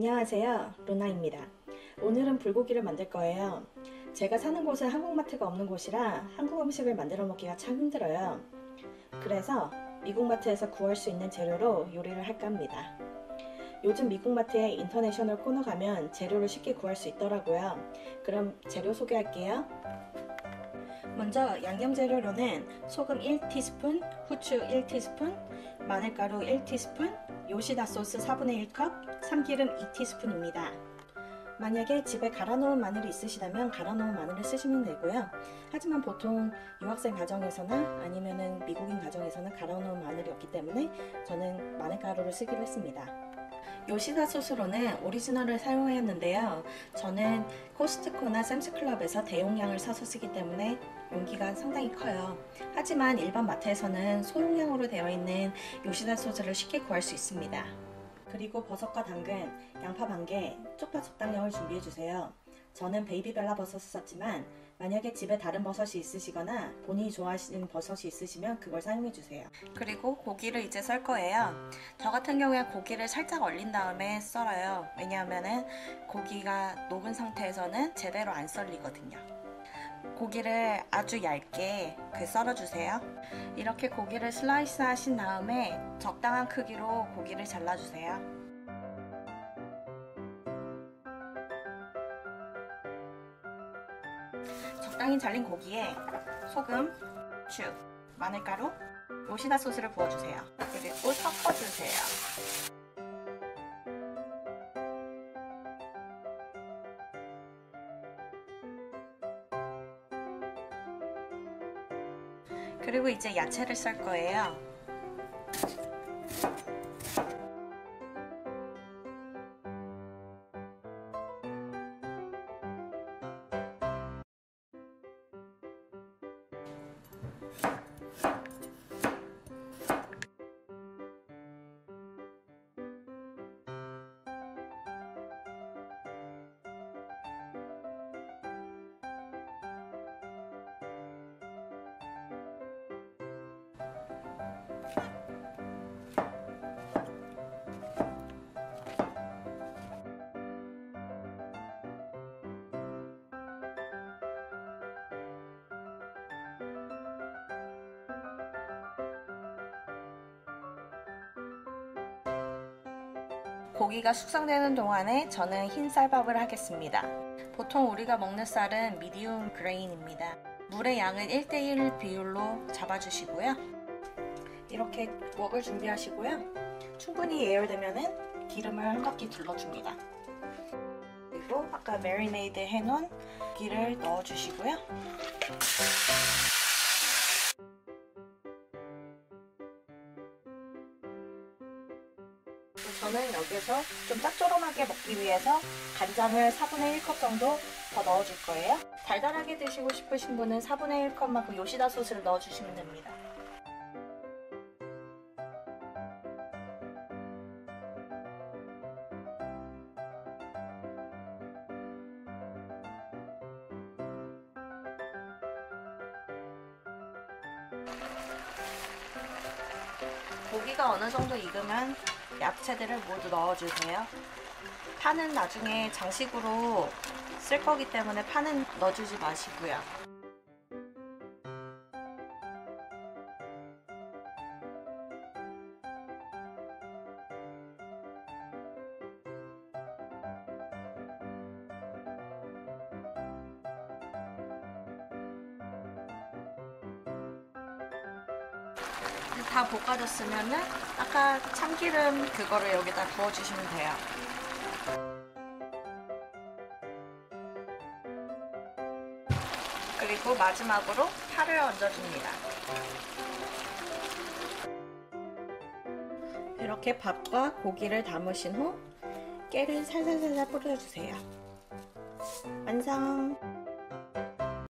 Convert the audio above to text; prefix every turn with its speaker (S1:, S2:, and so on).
S1: 안녕하세요, 루나입니다. 오늘은 불고기를 만들 거예요. 제가 사는 곳은 한국마트가 없는 곳이라 한국 음식을 만들어 먹기가 참 힘들어요. 그래서 미국마트에서 구할 수 있는 재료로 요리를 할까 합니다. 요즘 미국마트에 인터내셔널 코너 가면 재료를 쉽게 구할 수 있더라고요. 그럼 재료 소개할게요. 먼저 양념 재료로는 소금 1티스푼, 후추 1티스푼, 마늘가루 1티스푼, 요시다 소스 4분의 1컵, 참기름 2티스푼입니다. 만약에 집에 갈아놓은 마늘이 있으시다면 갈아놓은 마늘을 쓰시면 되고요. 하지만 보통 유학생 가정에서나 아니면은 미국인 가정에서는 갈아놓은 마늘이 없기 때문에 저는 마늘가루를 쓰기로 했습니다. 요시다 소스로는 오리지널을 사용하였는데요. 저는 코스트코나 샘스클럽에서 대용량을 사서 쓰기 때문에 용기가 상당히 커요. 하지만 일반 마트에서는 소용량으로 되어 있는 요시다 소스를 쉽게 구할 수 있습니다. 그리고 버섯과 당근, 양파 반개, 쪽파 적당량을 준비해주세요. 저는 베이비벨라 버섯을 썼지만 만약에 집에 다른 버섯이 있으시거나 본인이 좋아하시는 버섯이 있으시면 그걸 사용해주세요. 그리고 고기를 이제 썰 거예요. 저 같은 경우에 고기를 살짝 얼린 다음에 썰어요. 왜냐하면 고기가 녹은 상태에서는 제대로 안 썰리거든요. 고기를 아주 얇게 썰어주세요. 이렇게 고기를 슬라이스 하신 다음에 적당한 크기로 고기를 잘라주세요. 적당히 잘린 고기에 소금, 후추, 마늘가루, 요시다 소스를 부어주세요. 그리고 섞어주세요. 그리고 이제 야채를 썰 거예요. 고기가 숙성되는 동안에 저는 흰 쌀밥을 하겠습니다. 보통 우리가 먹는 쌀은 미디움 그레인입니다. 물의 양은 1:1 비율로 잡아주시고요. 이렇게 웍을 준비하시고요. 충분히 예열되면 기름을 한 바퀴 둘러줍니다. 그리고 아까 매리네이드 해놓은 고기를 넣어주시고요. 저는 여기서 좀 짭조름하게 먹기 위해서 간장을 4분의 1컵 정도 더 넣어줄 거예요. 달달하게 드시고 싶으신 분은 4분의 1컵만큼 요시다 소스를 넣어주시면 됩니다. 고기가 어느 정도 익으면 야채들을 모두 넣어주세요. 파는 나중에 장식으로 쓸 거기 때문에 파는 넣어주지 마시고요. 다 볶아졌으면은 아까 참기름 그거를 여기다 부어주시면 돼요. 그리고 마지막으로 파를 얹어줍니다. 이렇게 밥과 고기를 담으신 후 깨를 살살살살 뿌려주세요. 완성!